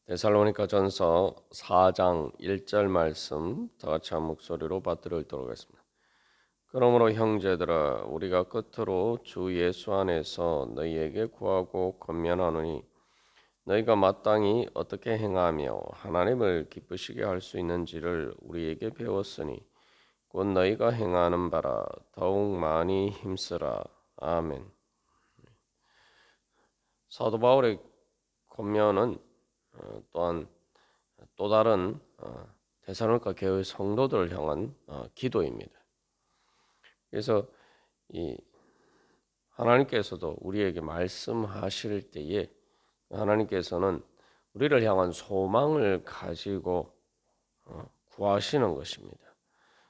데살로니가전서 4장 1절 말씀 다 같이 한 목소리로 받들어 읽도록 하겠습니다. 그러므로 형제들아 우리가 끝으로 주 예수 안에서 너희에게 구하고 권면하노니 너희가 마땅히 어떻게 행하며 하나님을 기쁘시게 할 수 있는지를 우리에게 배웠으니 곧 너희가 행하는 바라 더욱 많이 힘쓰라. 아멘. 사도 바울의 권면은 또한 또 다른 데살로니가 교회 성도들을 향한 기도입니다. 그래서 이 하나님께서도 우리에게 말씀하실 때에 하나님께서는 우리를 향한 소망을 가지고 구하시는 것입니다.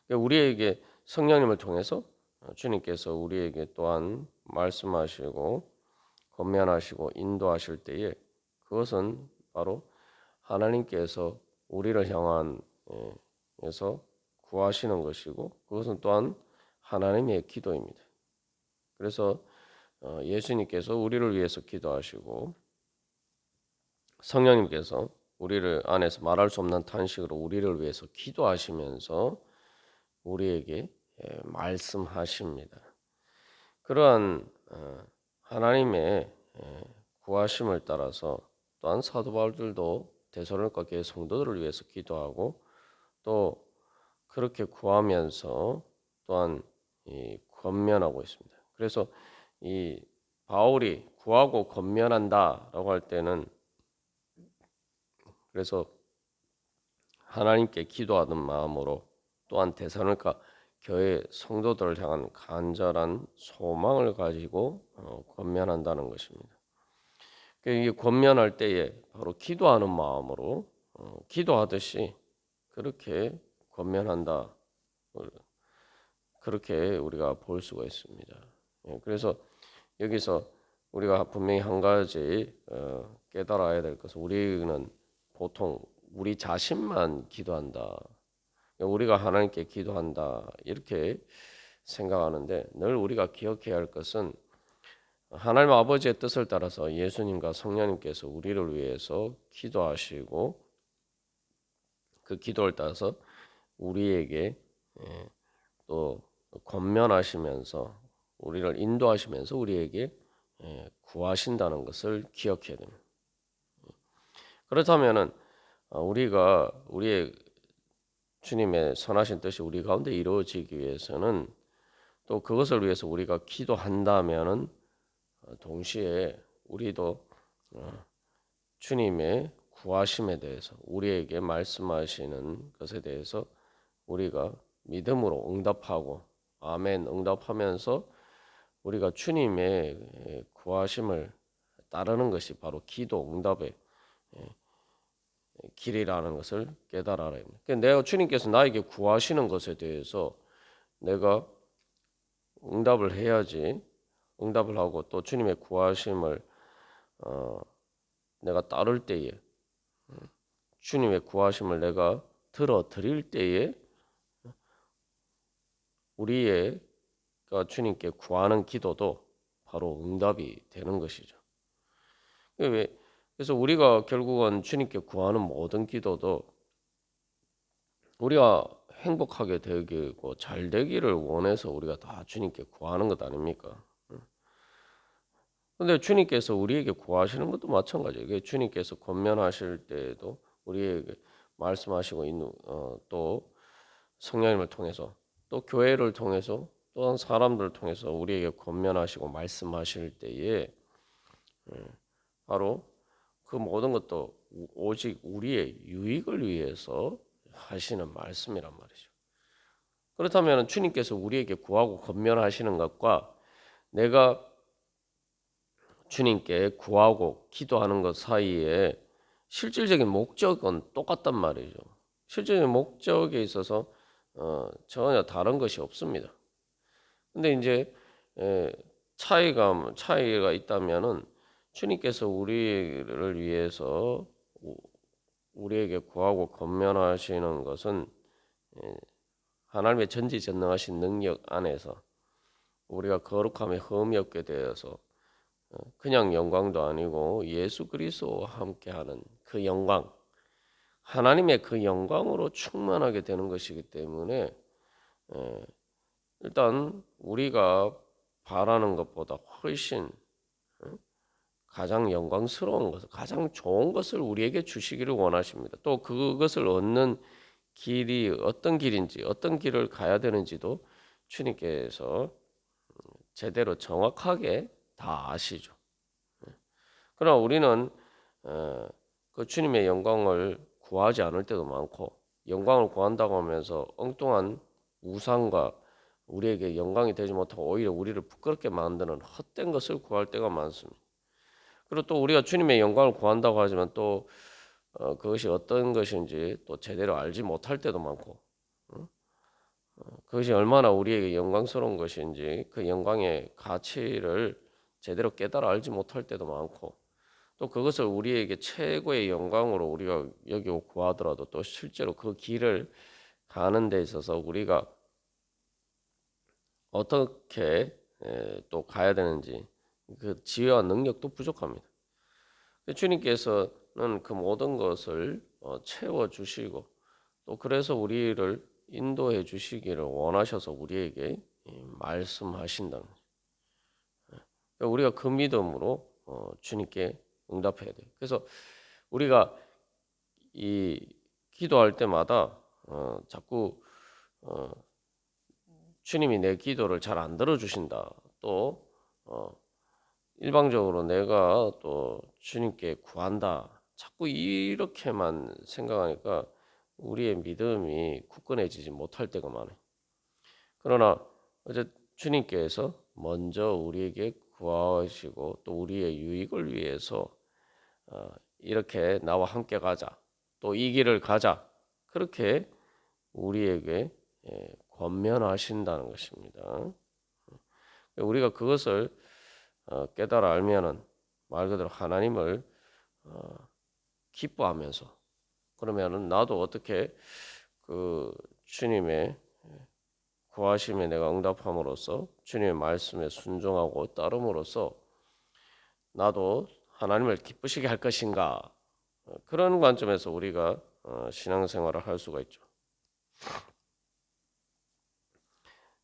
그러니까 우리에게 성령님을 통해서 주님께서 우리에게 또한 말씀하시고 권면하시고 인도하실 때에 그것은 바로 하나님께서 우리를 향한 에서 구하시는 것이고 그것은 또한 하나님의 기도입니다. 그래서 예수님께서 우리를 위해서 기도하시고 성령님께서 우리를 안에서 말할 수 없는 탄식으로 우리를 위해서 기도하시면서 우리에게 말씀하십니다. 그러한 하나님의 구하심을 따라서 또한 사도 바울들도 데살로니가 교회 성도들을 위해서 기도하고 또 그렇게 구하면서 또한 권면하고 있습니다. 그래서 이 바울이 구하고 권면한다라고 할 때는 그래서 하나님께 기도하는 마음으로 또한 데살로니가 교회 성도들을 향한 간절한 소망을 가지고 권면한다는 것입니다. 이 권면할 때에 바로 기도하는 마음으로 기도하듯이 그렇게 권면한다. 그렇게 우리가 볼 수가 있습니다. 그래서 여기서 우리가 분명히 한 가지 깨달아야 될 것은 우리는 보통 우리 자신만 기도한다. 우리가 하나님께 기도한다. 이렇게 생각하는데 늘 우리가 기억해야 할 것은 하나님 아버지의 뜻을 따라서 예수님과 성령님께서 우리를 위해서 기도하시고 그 기도를 따라서 우리에게 또 권면하시면서 우리를 인도하시면서 우리에게 구하신다는 것을 기억해야 됩니다. 그렇다면은 우리가 우리의 주님의 선하신 뜻이 우리 가운데 이루어지기 위해서는 또 그것을 위해서 우리가 기도한다면은 동시에 우리도 주님의 구하심에 대해서 우리에게 말씀하시는 것에 대해서 우리가 믿음으로 응답하고 아멘 응답하면서 우리가 주님의 구하심을 따르는 것이 바로 기도 응답의 길이라는 것을 깨달아야 합니다. 내가 주님께서 나에게 구하시는 것에 대해서 내가 응답을 해야지 응답을 하고 또 주님의 구하심을 내가 따를 때에 주님의 구하심을 내가 들어 드릴 때에 우리의 주님께 구하는 기도도 바로 응답이 되는 것이죠. 그래서 우리가 결국은 주님께 구하는 모든 기도도 우리가 행복하게 되고 잘 되기를 원해서 우리가 다 주님께 구하는 것 아닙니까? 근데 주님께서 우리에게 구하시는 것도 마찬가지예요. 주님께서 권면하실 때에도 우리에게 말씀하시고 있는 또 성령님을 통해서 또 교회를 통해서 또한 사람들을 통해서 우리에게 권면하시고 말씀하실 때에 바로 그 모든 것도 오직 우리의 유익을 위해서 하시는 말씀이란 말이죠. 그렇다면 주님께서 우리에게 구하고 권면하시는 것과 내가 주님께 구하고 기도하는 것 사이에 실질적인 목적은 똑같단 말이죠. 실질적인 목적에 있어서 전혀 다른 것이 없습니다. 근데 이제 차이가 있다면은 주님께서 우리를 위해서 우리에게 구하고 권면하시는 것은 하나님의 전지전능하신 능력 안에서 우리가 거룩함에 흠이 없게 되어서 그냥 영광도 아니고 예수 그리스도와 함께하는 그 영광, 하나님의 그 영광으로 충만하게 되는 것이기 때문에 일단 우리가 바라는 것보다 훨씬 가장 영광스러운 것을, 가장 좋은 것을 우리에게 주시기를 원하십니다. 또 그것을 얻는 길이 어떤 길인지, 어떤 길을 가야 되는지도 주님께서 제대로 정확하게 다 아시죠. 그러나 우리는 그 주님의 영광을 구하지 않을 때도 많고, 영광을 구한다고 하면서 엉뚱한 우상과 우리에게 영광이 되지 못하고 오히려 우리를 부끄럽게 만드는 헛된 것을 구할 때가 많습니다. 그리고 또 우리가 주님의 영광을 구한다고 하지만 또 그것이 어떤 것인지 또 제대로 알지 못할 때도 많고, 그것이 얼마나 우리에게 영광스러운 것인지 그 영광의 가치를 제대로 깨달아 알지 못할 때도 많고, 또 그것을 우리에게 최고의 영광으로 우리가 여기고 구하더라도 또 실제로 그 길을 가는 데 있어서 우리가 어떻게 또 가야 되는지 그 지혜와 능력도 부족합니다. 주님께서는 그 모든 것을 채워 주시고 또 그래서 우리를 인도해 주시기를 원하셔서 우리에게 말씀하신다는 거죠. 그러니까 우리가 그 믿음으로 주님께 응답해야 돼요. 그래서 우리가 이 기도할 때마다 자꾸 주님이 내 기도를 잘 안 들어주신다. 또 일방적으로 내가 또 주님께 구한다. 자꾸 이렇게만 생각하니까 우리의 믿음이 굳건해지지 못할 때가 많아요. 그러나 어제 주님께서 먼저 우리에게 구하시고 또 우리의 유익을 위해서 이렇게 나와 함께 가자. 또 이 길을 가자. 그렇게 우리에게 권면하신다는 것입니다. 우리가 그것을 깨달아 알면은 말 그대로 하나님을 기뻐하면서 그러면은 나도 어떻게 그 주님의 구하심에 내가 응답함으로써 주님의 말씀에 순종하고 따름으로써 나도 하나님을 기쁘시게 할 것인가 그런 관점에서 우리가 신앙생활을 할 수가 있죠.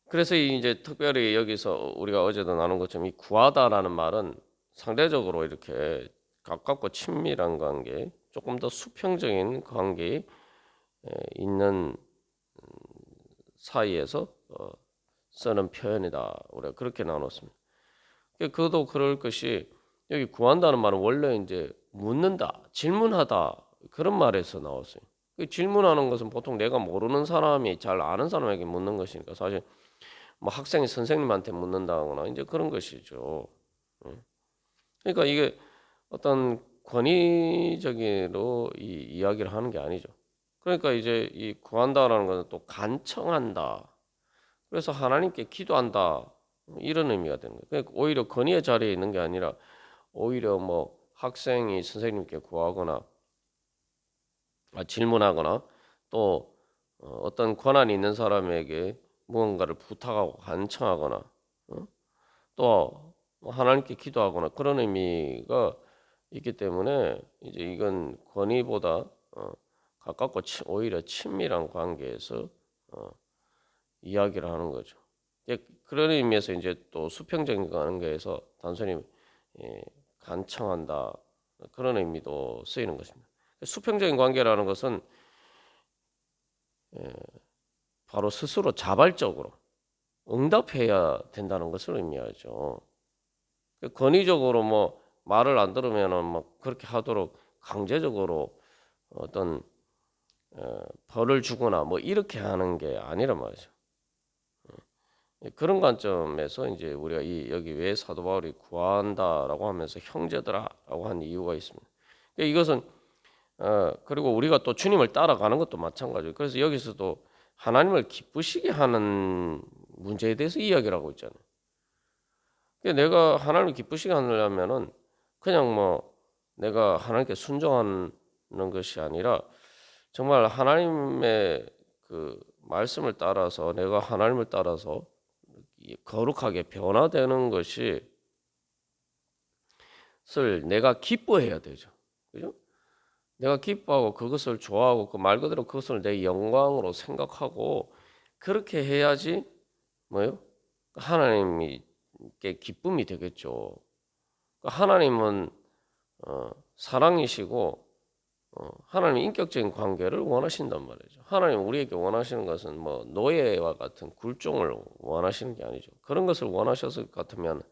그래서 이제 특별히 여기서 우리가 어제도 나눈 것처럼 이 구하다라는 말은 상대적으로 이렇게 가깝고 친밀한 관계, 조금 더 수평적인 관계에 있는 사이에서 쓰는 표현이다. 우리가 그렇게 나눴습니다. 그도 그럴 것이 여기 구한다는 말은 원래 이제 묻는다, 질문하다 그런 말에서 나왔어요. 질문하는 것은 보통 내가 모르는 사람이 잘 아는 사람에게 묻는 것이니까 사실 뭐 학생이 선생님한테 묻는다거나 이제 그런 것이죠. 그러니까 이게 어떤 권위적으로 이 이야기를 하는 게 아니죠. 그러니까 이제 이 구한다라는 것은 또 간청한다. 그래서 하나님께 기도한다. 이런 의미가 되는 거예요. 그러니까 오히려 권위의 자리에 있는 게 아니라 오히려 뭐 학생이 선생님께 구하거나 질문하거나 또 어떤 권한이 있는 사람에게 무언가를 부탁하고 간청하거나 또 하나님께 기도하거나 그런 의미가 있기 때문에 이제 이건 권위보다 가깝고 오히려 친밀한 관계에서 이야기를 하는 거죠. 그런 의미에서 이제 또 수평적인 관계에서 단순히 간청한다 그런 의미도 쓰이는 것입니다. 수평적인 관계라는 것은 바로 스스로 자발적으로 응답해야 된다는 것을 의미하죠. 권위적으로 뭐 말을 안 들으면은 막 그렇게 하도록 강제적으로 어떤 벌을 주거나 뭐 이렇게 하는 게 아니란 말이죠. 그런 관점에서 이제 우리가 여기 왜 사도 바울이 구한다라고 하면서 형제들아라고 한 이유가 있습니다. 이것은 그리고 우리가 또 주님을 따라가는 것도 마찬가지예요. 그래서 여기서도 하나님을 기쁘시게 하는 문제에 대해서 이야기를 하고 있잖아요. 내가 하나님을 기쁘시게 하려면은 그냥 뭐 내가 하나님께 순종하는 것이 아니라 정말 하나님의 그 말씀을 따라서 내가 하나님을 따라서 거룩하게 변화되는 것을 내가 기뻐해야 되죠. 그죠? 내가 기뻐하고 그것을 좋아하고 그 말 그대로 그것을 내 영광으로 생각하고 그렇게 해야지 뭐요? 하나님께 기쁨이 되겠죠. 하나님은 사랑이시고 하나님 인격적인 관계를 원하신단 말이죠. 하나님 우리에게 원하시는 것은 뭐 노예와 같은 굴종을 원하시는 게 아니죠. 그런 것을 원하셨을 것 같으면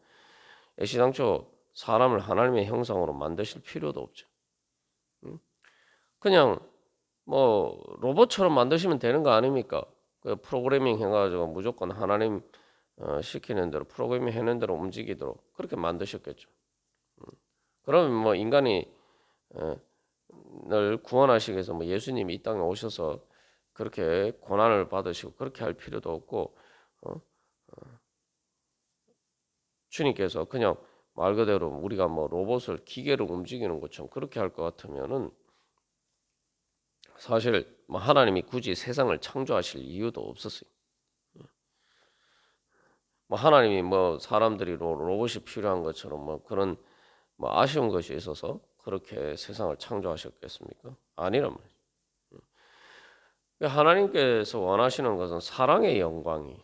애시당초 사람을 하나님의 형상으로 만드실 필요도 없죠. 그냥 뭐 로봇처럼 만드시면 되는 거 아닙니까? 그 프로그래밍 해가지고 무조건 하나님 시키는 대로 프로그래밍 해는 대로 움직이도록 그렇게 만드셨겠죠. 그러면 뭐 인간이 늘 구원하시기 위해서 뭐 예수님이 이 땅에 오셔서 그렇게 고난을 받으시고 그렇게 할 필요도 없고 어? 주님께서 그냥 말 그대로 우리가 뭐 로봇을 기계로 움직이는 것처럼 그렇게 할 것 같으면은 사실 뭐 하나님이 굳이 세상을 창조하실 이유도 없었어요. 뭐 하나님이 뭐 사람들이 로봇이 필요한 것처럼 뭐 그런 뭐 아쉬운 것이 있어서 그렇게 세상을 창조하셨겠습니까? 아니란 말이죠. 하나님께서 원하시는 것은 사랑의 영광.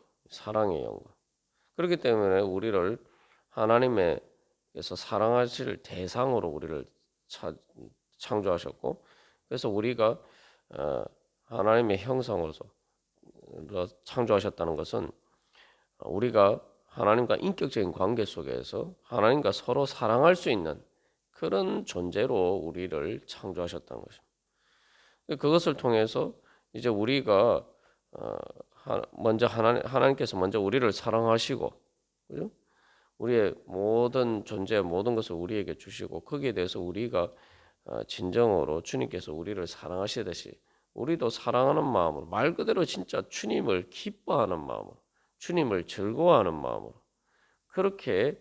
그렇기 때문에 우리를 하나님께서 사랑하실 대상으로 우리를 창조하셨고, 그래서 우리가 하나님의 형상으로서 창조하셨다는 것은 우리가 하나님과 인격적인 관계 속에서 하나님과 서로 사랑할 수 있는 그런 존재로 우리를 창조하셨다는 것입니다. 그것을 통해서 이제 우리가 먼저 하나님께서 먼저 우리를 사랑하시고, 그죠? 우리의 모든 존재, 모든 것을 우리에게 주시고 거기에 대해서 우리가 진정으로 주님께서 우리를 사랑하시듯이 우리도 사랑하는 마음으로 말 그대로 진짜 주님을 기뻐하는 마음으로 주님을 즐거워하는 마음으로 그렇게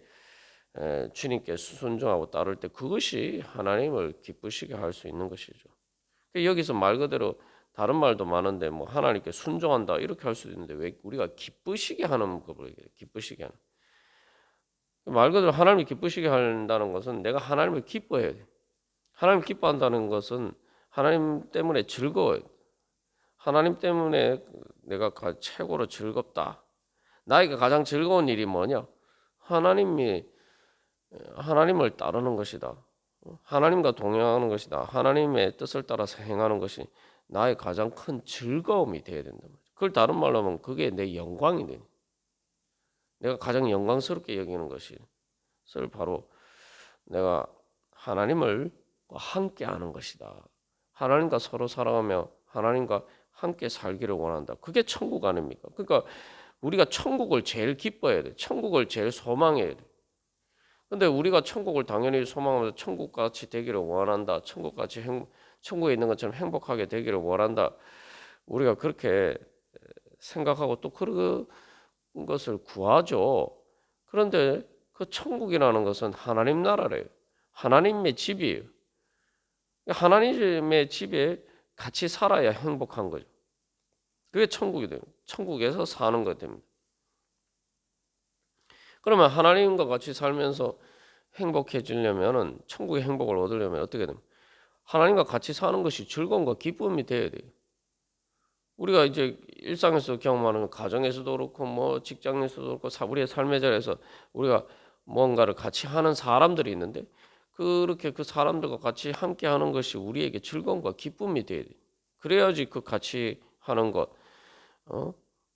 주님께 순종하고 따를 때 그것이 하나님을 기쁘시게 할 수 있는 것이죠. 여기서 말 그대로 다른 말도 많은데 뭐 하나님께 순종한다 이렇게 할 수도 있는데 왜 우리가 기쁘시게 하는 법을 얘기해요. 기쁘시게 하는 말 그대로 하나님을 기쁘시게 한다는 것은 내가 하나님을 기뻐해야 돼. 하나님을 기뻐한다는 것은 하나님 때문에 즐거워요. 하나님 때문에 내가 최고로 즐겁다. 나에게 가장 즐거운 일이 뭐냐? 하나님을 따르는 것이다. 하나님과 동행하는 것이다. 하나님의 뜻을 따라서 행하는 것이 나의 가장 큰 즐거움이 되어야 된다. 그걸 다른 말로 하면 그게 내 영광이 되는. 내가 가장 영광스럽게 여기는 것이 바로 내가 하나님을 함께하는 것이다. 하나님과 서로 사랑하며 하나님과 함께 살기를 원한다. 그게 천국 아닙니까? 그러니까 우리가 천국을 제일 기뻐해야 돼. 천국을 제일 소망해야 돼. 근데 우리가 천국을 당연히 소망하면서 천국같이 되기를 원한다. 천국에 있는 것처럼 행복하게 되기를 원한다. 우리가 그렇게 생각하고 또 그런 것을 구하죠. 그런데 그 천국이라는 것은 하나님 나라래요. 하나님의 집이에요. 하나님의 집에 같이 살아야 행복한 거죠. 그게 천국이 돼요. 천국에서 사는 것 됩니다. 그러면 하나님과 같이 살면서 행복해지려면은 천국의 행복을 얻으려면 어떻게 됩니까? 하나님과 같이 사는 것이 즐거움과 기쁨이 돼야 돼요. 우리가 이제 일상에서 경험하는 가정에서도 그렇고 뭐 직장에서도 그렇고 우리의 삶의 자리에서 우리가 뭔가를 같이 하는 사람들이 있는데 그렇게 그 사람들과 같이 함께 하는 것이 우리에게 즐거움과 기쁨이 돼야 돼요. 그래야지 그 같이 하는 것,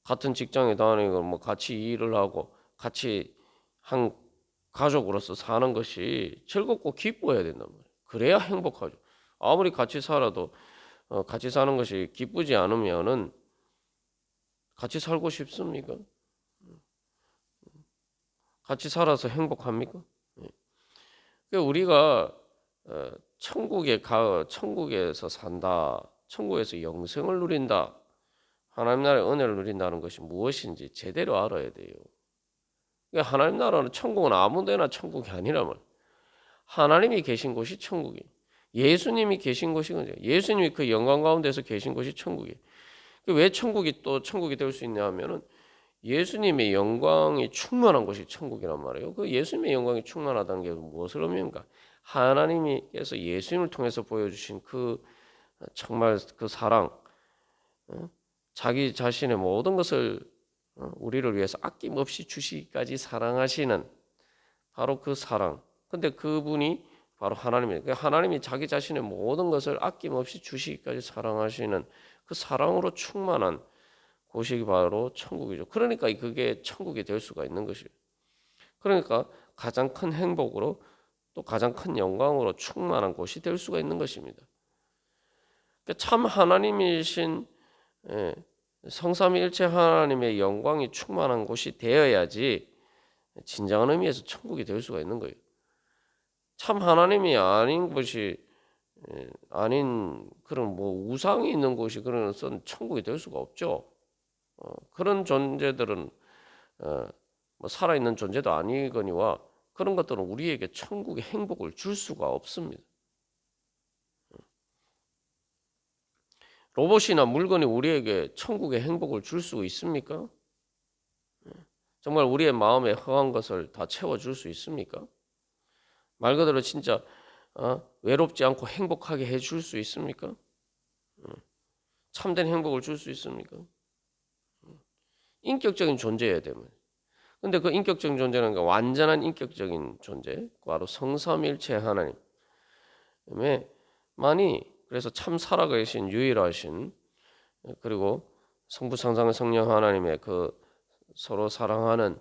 같은 직장에 다니고 뭐 같이 일을 하고 같이 한 가족으로서 사는 것이 즐겁고 기뻐해야 된단 말이에요. 그래야 행복하죠. 아무리 같이 살아도 같이 사는 것이 기쁘지 않으면은 같이 살고 싶습니까? 같이 살아서 행복합니까? 그러니까 우리가 천국에서 산다, 천국에서 영생을 누린다, 하나님 나라의 은혜를 누린다는 것이 무엇인지 제대로 알아야 돼요. 그러니까 하나님 나라는 천국은 아무데나 천국이 아니란 말. 하나님이 계신 곳이 천국이. 예수님이 계신 곳이거든요. 예수님이 그 영광 가운데서 계신 곳이 천국이. 왜 천국이 또 천국이 될 수 있냐 하면은 예수님의 영광이 충만한 곳이 천국이란 말이에요. 그 예수님의 영광이 충만하다는 게 무엇을 의미합니까? 하나님께서 예수님을 통해서 보여주신 그 정말 그 사랑, 자기 자신의 모든 것을 우리를 위해서 아낌없이 주시기까지 사랑하시는 바로 그 사랑. 근데 그분이 바로 하나님이에요. 하나님이 자기 자신의 모든 것을 아낌없이 주시기까지 사랑하시는 그 사랑으로 충만한 곳이 바로 천국이죠. 그러니까 그게 천국이 될 수가 있는 것이에요. 그러니까 가장 큰 행복으로 또 가장 큰 영광으로 충만한 곳이 될 수가 있는 것입니다. 참 하나님이신 성삼위일체 하나님의 영광이 충만한 곳이 되어야지 진정한 의미에서 천국이 될 수가 있는 거예요. 참 하나님이 아닌 것이 아닌 그런 뭐 우상이 있는 곳이 그런 것은 천국이 될 수가 없죠. 그런 존재들은 뭐 살아있는 존재도 아니거니와 그런 것들은 우리에게 천국의 행복을 줄 수가 없습니다. 로봇이나 물건이 우리에게 천국의 행복을 줄 수 있습니까? 정말 우리의 마음에 허한 것을 다 채워줄 수 있습니까? 말 그대로 진짜 외롭지 않고 행복하게 해줄 수 있습니까? 참된 행복을 줄 수 있습니까? 인격적인 존재여야 되면. 근데 그 인격적인 존재는 완전한 인격적인 존재, 바로 성삼일체 하나님만이 그래서 참 살아계신 유일하신 그리고 성부 상상의 성령 하나님의 그 서로 사랑하는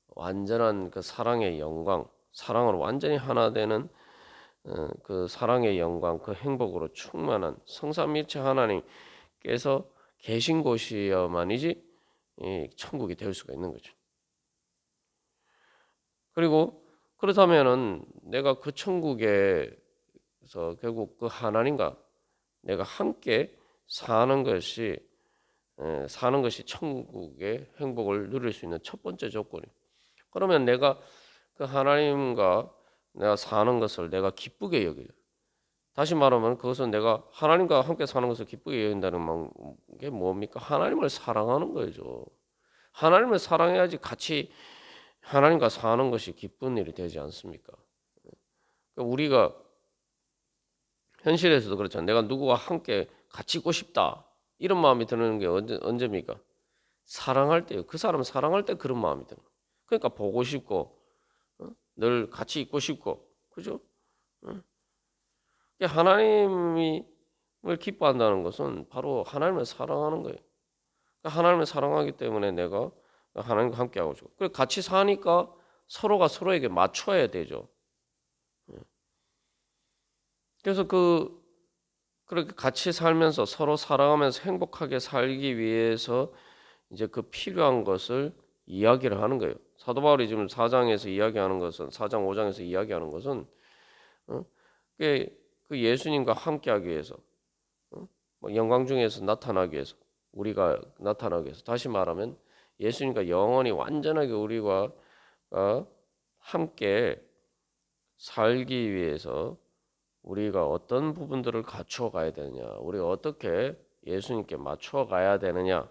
완전한 그 사랑의 영광, 사랑으로 완전히 하나 되는 그 사랑의 영광, 그 행복으로 충만한 성삼일체 하나님께서 계신 곳이어만이지 천국이 될 수가 있는 거죠. 그리고 그렇다면은 내가 그 천국에서 결국 그 하나님과 내가 함께 사는 것이 천국의 행복을 누릴 수 있는 첫 번째 조건이에요. 그러면 내가 그 하나님과 내가 사는 것을 내가 기쁘게 여겨요. 다시 말하면 그것은 내가 하나님과 함께 사는 것을 기쁘게 여긴다는 게 뭡니까? 하나님을 사랑하는 거죠. 하나님을 사랑해야지 같이 하나님과 사는 것이 기쁜 일이 되지 않습니까? 그러니까 우리가 현실에서도 그렇잖아요. 내가 누구와 함께 같이 있고 싶다. 이런 마음이 드는 게 언제입니까? 사랑할 때요. 그 사람 사랑할 때 그런 마음이 드는 거예요. 그러니까 보고 싶고 늘 같이 있고 싶고 그죠? 하나님을 기뻐한다는 것은 바로 하나님을 사랑하는 거예요. 하나님을 사랑하기 때문에 내가 하나님과 함께하고 싶고 그리고 같이 사니까 서로가 서로에게 맞춰야 되죠. 그래서 그렇게 같이 살면서 서로 사랑하면서 행복하게 살기 위해서 이제 그 필요한 것을 이야기를 하는 거예요. 사도 바울이 지금 4장에서 이야기하는 것은 4장 5장에서 이야기하는 것은 그 예수님과 함께하기 위해서 영광 중에서 나타나기 위해서 우리가 나타나기 위해서 다시 말하면 예수님과 영원히 완전하게 우리가 함께 살기 위해서 우리가 어떤 부분들을 갖추어 가야 되느냐, 우리가 어떻게 예수님께 맞춰 가야 되느냐,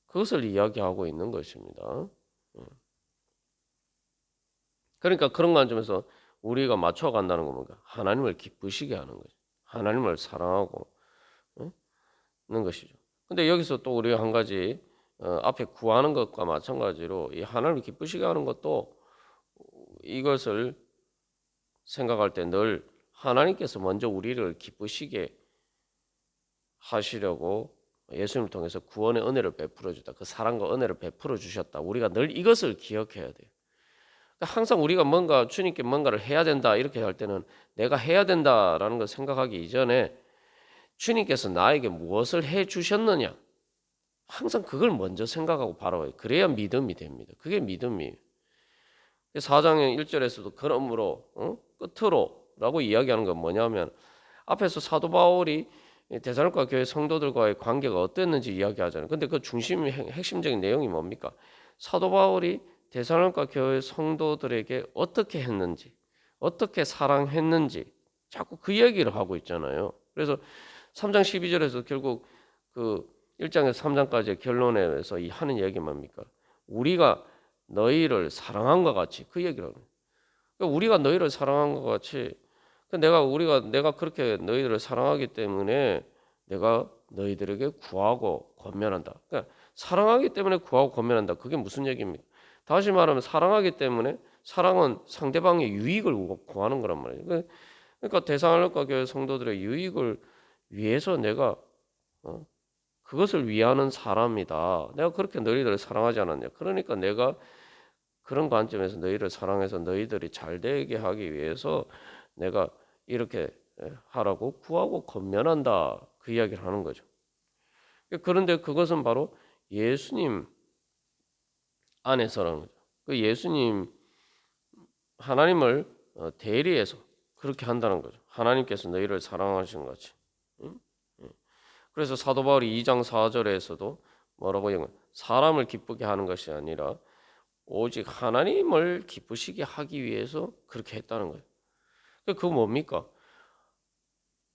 그것을 이야기하고 있는 것입니다. 그러니까 그런 관점에서 우리가 맞춰 간다는 건 뭔가 하나님을 기쁘시게 하는 거죠. 하나님을 사랑하고 있는 것이죠. 근데 여기서 또 우리가 한 가지 앞에 구하는 것과 마찬가지로 이 하나님을 기쁘시게 하는 것도 이것을 생각할 때 늘 하나님께서 먼저 우리를 기쁘시게 하시려고 예수님을 통해서 구원의 은혜를 베풀어 주다. 그 사랑과 은혜를 베풀어 주셨다. 우리가 늘 이것을 기억해야 돼요. 항상 우리가 뭔가 주님께 뭔가를 해야 된다 이렇게 할 때는 내가 해야 된다라는 걸 생각하기 이전에 주님께서 나에게 무엇을 해 주셨느냐 항상 그걸 먼저 생각하고 바라봐요. 그래야 믿음이 됩니다. 그게 믿음이에요. 4장의 1절에서도 그러므로 끝으로라고 이야기하는 건 뭐냐면 앞에서 사도 바울이 데살로니가 교회 성도들과의 관계가 어땠는지 이야기하잖아요. 근데 그 핵심적인 내용이 뭡니까? 사도 바울이 데살로니가 교회 성도들에게 어떻게 했는지, 어떻게 사랑했는지 자꾸 그 얘기를 하고 있잖아요. 그래서 3장 12절에서 결국 그 1장에서 3장까지의 결론에서 하는 얘기 뭡니까? 우리가 너희를 사랑함과 같이 그 얘기를 하는 거예요. 그러니까 우리가 너희를 사랑한 것 같이 내가 그렇게 너희들을 사랑하기 때문에 내가 너희들에게 구하고 권면한다. 그러니까 사랑하기 때문에 구하고 권면한다. 그게 무슨 얘기입니까? 다시 말하면 사랑하기 때문에 사랑은 상대방의 유익을 구하는 거란 말이에요. 그러니까 데살로니가 교회 성도들의 유익을 위해서 내가 그것을 위하는 사람이다. 내가 그렇게 너희들을 사랑하지 않았냐. 그러니까 내가 그런 관점에서 너희를 사랑해서 너희들이 잘 되게 하기 위해서 내가 이렇게 하라고 구하고 권면한다. 그 이야기를 하는 거죠. 그런데 그것은 바로 예수님 안에서라는 거죠. 그 예수님 하나님을 대리해서 그렇게 한다는 거죠. 하나님께서 너희를 사랑하신 것 같이. 응? 그래서 사도 바울이 2장 4절에서도 뭐라고 얘기해요? 사람을 기쁘게 하는 것이 아니라 오직 하나님을 기쁘시게 하기 위해서 그렇게 했다는 거예요. 그거 뭡니까?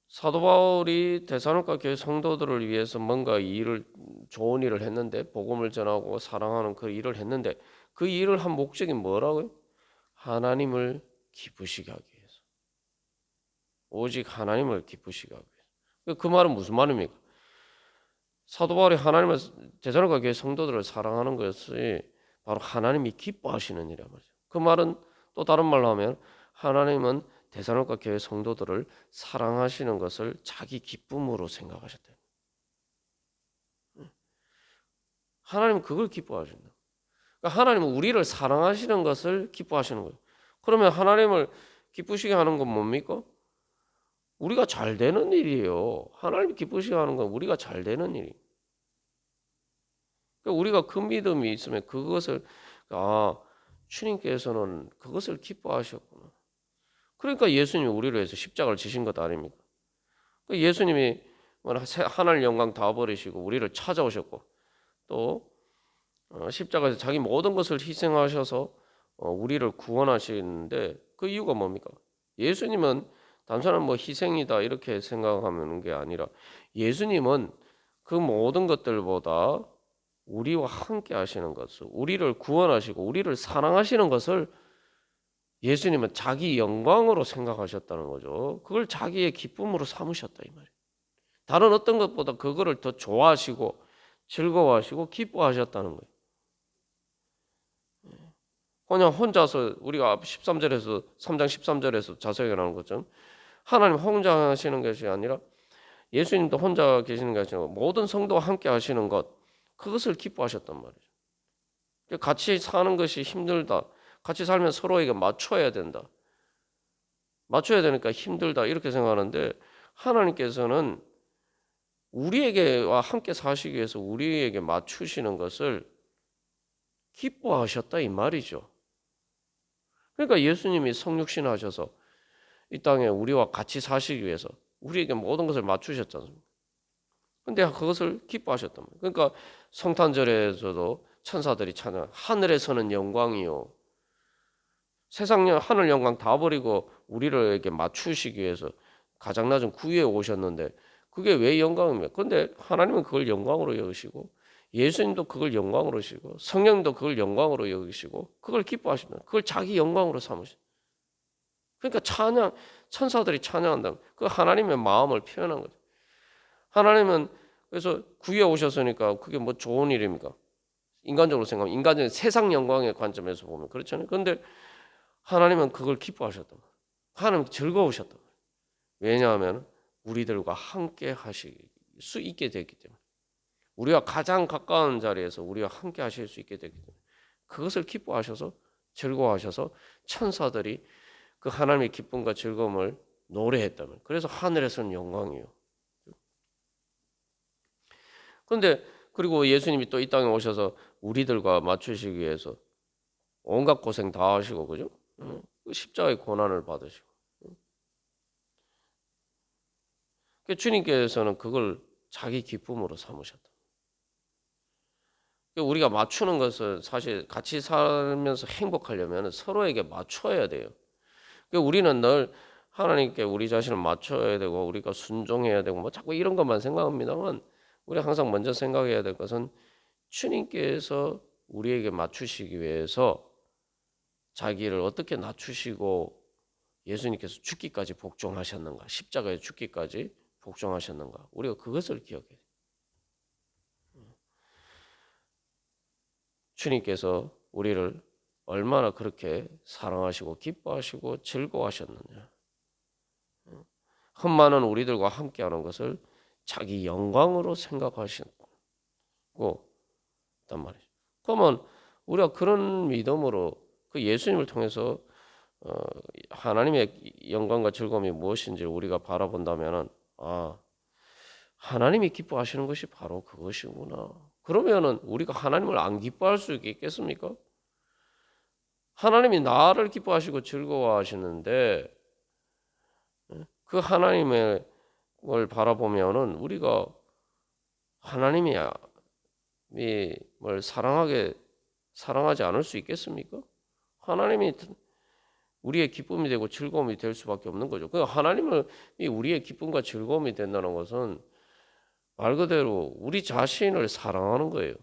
사도 바울이 데살로니가 교회 성도들을 위해서 뭔가 좋은 일을 했는데 복음을 전하고 사랑하는 그 일을 했는데 그 일을 한 목적이 뭐라고요? 하나님을 기쁘시게 하기 위해서. 오직 하나님을 기쁘시게 하기 위해서. 그 말은 무슨 말입니까? 사도 바울이 하나님을 데살로니가 교회 성도들을 사랑하는 것이 바로 하나님이 기뻐하시는 일이란 말이죠. 그 말은 또 다른 말로 하면 하나님은 데살로니가 교회 성도들을 사랑하시는 것을 자기 기쁨으로 생각하셨다. 하나님은 그걸 기뻐하신다. 그러니까 하나님은 우리를 사랑하시는 것을 기뻐하시는 거예요. 그러면 하나님을 기쁘시게 하는 건 뭡니까? 우리가 잘 되는 일이에요. 하나님이 기쁘시게 하는 건 우리가 잘 되는 일이에요. 그러니까 우리가 그 믿음이 있으면 그것을 주님께서는 그것을 기뻐하셨구나. 그러니까 예수님이 우리를 위해서 십자가를 지신 것 아닙니까? 예수님이 하늘 영광 다 버리시고 우리를 찾아오셨고 또 십자가에서 자기 모든 것을 희생하셔서 우리를 구원하시는데 그 이유가 뭡니까? 예수님은 단순한 희생이다 이렇게 생각하는 게 아니라 예수님은 그 모든 것들보다 우리와 함께 하시는 것을 우리를 구원하시고 우리를 사랑하시는 것을 예수님은 자기 영광으로 생각하셨다는 거죠. 그걸 자기의 기쁨으로 삼으셨다 이 말이에요. 다른 어떤 것보다 그거를 더 좋아하시고 즐거워하시고 기뻐하셨다는 거예요. 그냥 혼자서 우리가 13절에서 3장 13절에서 자세하게 나오는 것처럼 하나님 혼자 하시는 것이 아니라 예수님도 혼자 계시는 것이 아니라 모든 성도와 함께 하시는 것 그것을 기뻐하셨단 말이죠. 같이 사는 것이 힘들다. 같이 살면 서로에게 맞춰야 된다. 맞춰야 되니까 힘들다 이렇게 생각하는데 하나님께서는 우리에게와 함께 사시기 위해서 우리에게 맞추시는 것을 기뻐하셨다 이 말이죠. 그러니까 예수님이 성육신 하셔서 이 땅에 우리와 같이 사시기 위해서 우리에게 모든 것을 맞추셨지 않습니까? 근데 그것을 기뻐하셨단 말이에요. 그러니까 성탄절에서도 천사들이 찬양 하늘에서는 영광이요. 세상 하늘 영광 다 버리고 우리에게 맞추시기 위해서 가장 낮은 구유에 오셨는데 그게 왜 영광입니까? 그런데 하나님은 그걸 영광으로 여기시고 예수님도 그걸 영광으로 여기시고 성령도 그걸 영광으로 여기시고 그걸 기뻐하신다. 그걸 자기 영광으로 삼으신. 그러니까 천사들이 찬양한다. 그 하나님의 마음을 표현한 거죠. 하나님은 그래서 구유에 오셨으니까 그게 좋은 일입니까? 인간적으로 생각하면 인간적인 세상 영광의 관점에서 보면 그렇잖아요. 그런데 하나님은 그걸 기뻐하셨단 말이에요. 하나님 즐거우셨단 말이에요. 왜냐하면 우리들과 함께 하실 수 있게 됐기 때문에 우리가 가장 가까운 자리에서 우리와 함께 하실 수 있게 됐기 때문에 그것을 기뻐하셔서 즐거워하셔서 천사들이 그 하나님의 기쁨과 즐거움을 노래했다면 그래서 하늘에서는 영광이요. 그런데 그리고 예수님이 또 이 땅에 오셔서 우리들과 맞추시기 위해서 온갖 고생 다 하시고 그죠? 십자가의 고난을 받으시고 주님께서는 그걸 자기 기쁨으로 삼으셨다. 우리가 맞추는 것은 사실 같이 살면서 행복하려면 서로에게 맞춰야 돼요. 우리는 늘 하나님께 우리 자신을 맞춰야 되고 우리가 순종해야 되고 자꾸 이런 것만 생각합니다만 우리 항상 먼저 생각해야 될 것은 주님께서 우리에게 맞추시기 위해서 자기를 어떻게 낮추시고 예수님께서 죽기까지 복종하셨는가? 십자가에 죽기까지 복종하셨는가? 우리가 그것을 기억해야 돼요. 주님께서 우리를 얼마나 그렇게 사랑하시고 기뻐하시고 즐거워하셨느냐. 흠많은 우리들과 함께하는 것을 자기 영광으로 생각하시고 있단 말이죠. 그러면 우리가 그런 믿음으로 그 예수님을 통해서 하나님의 영광과 즐거움이 무엇인지 우리가 바라본다면은 하나님이 기뻐하시는 것이 바로 그것이구나. 그러면은 우리가 하나님을 안 기뻐할 수 있겠습니까? 하나님이 나를 기뻐하시고 즐거워하시는데 그 하나님의 걸 바라보면은 우리가 하나님이 뭘 사랑하지 않을 수 있겠습니까? 하나님이 우리의 기쁨이 되고 즐거움이 될 수밖에 없는 거죠. 그 하나님을 우리의 기쁨과 즐거움이 된다는 것은 말 그대로 우리 자신을 사랑하는 거예요.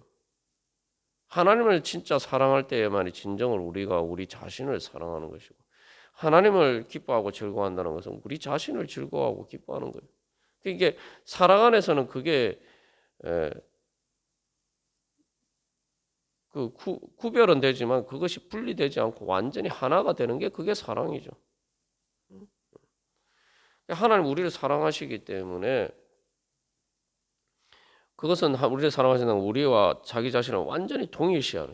하나님을 진짜 사랑할 때에만이 진정으로 우리가 우리 자신을 사랑하는 것이고 하나님을 기뻐하고 즐거워한다는 것은 우리 자신을 즐거워하고 기뻐하는 거예요. 이게 사랑 안에서는 그게 그 구별은 되지만 그것이 분리되지 않고 완전히 하나가 되는 게 그게 사랑이죠. 하나님 우리를 사랑하시기 때문에 그것은 우리를 사랑하시는 우리와 자기 자신을 완전히 동일시하는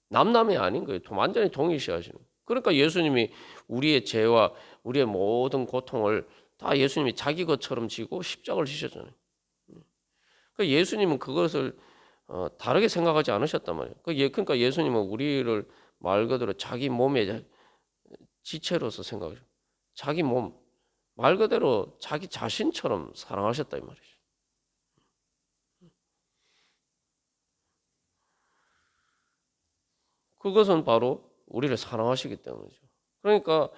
남남이 아닌 거예요. 완전히 동일시하시는. 그러니까 예수님이 우리의 죄와 우리의 모든 고통을 다 예수님이 자기 것처럼 지고 십자가를 지셨잖아요. 그러니까 예수님은 그것을 다르게 생각하지 않으셨단 말이에요. 그러니까 예수님은 우리를 말 그대로 자기 몸의 지체로서 생각하죠. 자기 몸, 말 그대로 자기 자신처럼 사랑하셨다 이 말이죠. 그것은 바로 우리를 사랑하시기 때문이죠. 그러니까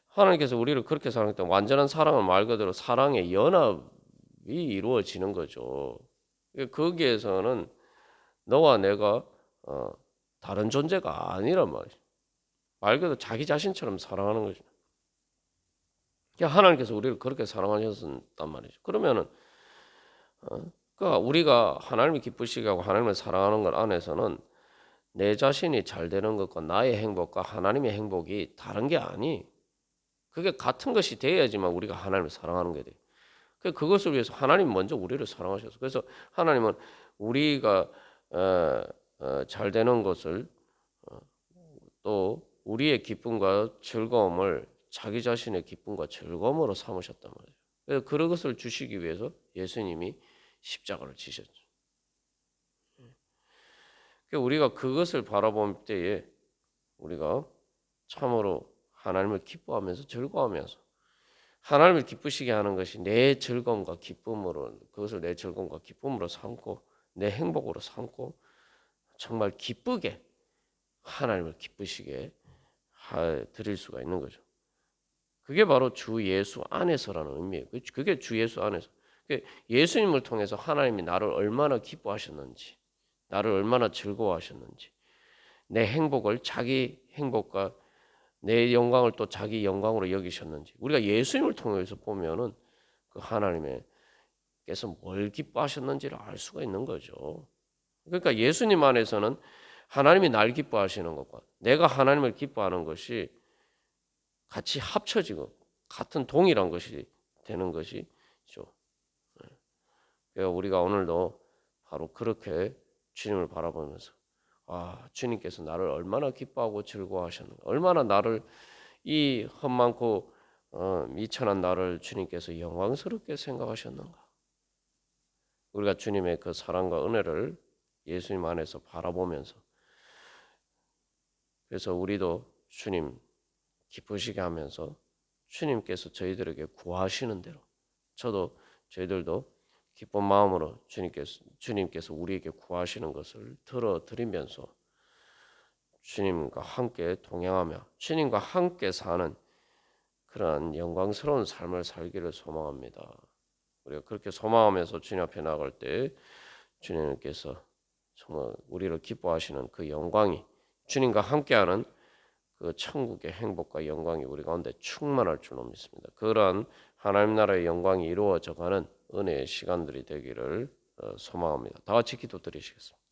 하나님께서 우리를 그렇게 사랑했기 때문에 완전한 사랑은 말 그대로 사랑의 연합이 이루어지는 거죠. 거기에서는 너와 내가 다른 존재가 아니란 말이죠. 말 그대로 자기 자신처럼 사랑하는 거죠. 하나님께서 우리를 그렇게 사랑하셨단 말이죠. 그러면은 그러니까 우리가 하나님을 기쁘시게 하고 하나님을 사랑하는 것 안에서는 내 자신이 잘 되는 것과 나의 행복과 하나님의 행복이 다른 게 아니. 그게 같은 것이 돼야지만 우리가 하나님을 사랑하는 게 돼요. 그것을 위해서 하나님 먼저 우리를 사랑하셨어. 그래서 하나님은 우리가 잘 되는 것을 또 우리의 기쁨과 즐거움을 자기 자신의 기쁨과 즐거움으로 삼으셨단 말이에요. 그래서 그런 것을 주시기 위해서 예수님이 십자가를 지셨죠. 우리가 그것을 바라볼 때에 우리가 참으로 하나님을 기뻐하면서 즐거워하면서 하나님을 기쁘시게 하는 것이 내 즐거움과 기쁨으로 그것을 내 즐거움과 기쁨으로 삼고 내 행복으로 삼고 정말 기쁘게 하나님을 기쁘시게 드릴 수가 있는 거죠. 그게 바로 주 예수 안에서라는 의미예요. 그게 주 예수 안에서. 예수님을 통해서 하나님이 나를 얼마나 기뻐하셨는지, 나를 얼마나 즐거워하셨는지, 내 행복을 자기 행복과 내 영광을 또 자기 영광으로 여기셨는지 우리가 예수님을 통해서 보면은 그 하나님께서 뭘 기뻐하셨는지를 알 수가 있는 거죠. 그러니까 예수님 안에서는 하나님이 날 기뻐하시는 것과 내가 하나님을 기뻐하는 것이 같이 합쳐지고 같은 동일한 것이 되는 것이죠. 그래서 우리가 오늘도 바로 그렇게 주님을 바라보면서 주님께서 나를 얼마나 기뻐하고 즐거워하셨는가, 얼마나 나를 이 험많고 미천한 나를 주님께서 영광스럽게 생각하셨는가. 우리가 주님의 그 사랑과 은혜를 예수님 안에서 바라보면서 그래서 우리도 주님 기쁘시게 하면서 주님께서 저희들에게 구하시는 대로 저희들도 기쁜 마음으로 주님께서 우리에게 구하시는 것을 들어드리면서 주님과 함께 동행하며 주님과 함께 사는 그러한 영광스러운 삶을 살기를 소망합니다. 우리가 그렇게 소망하면서 주님 앞에 나갈 때 주님께서 정말 우리를 기뻐하시는 그 영광이 주님과 함께하는 그 천국의 행복과 영광이 우리 가운데 충만할 줄로 믿습니다. 그런 하나님 나라의 영광이 이루어져가는 은혜의 시간들이 되기를 소망합니다. 다 같이 기도드리시겠습니다.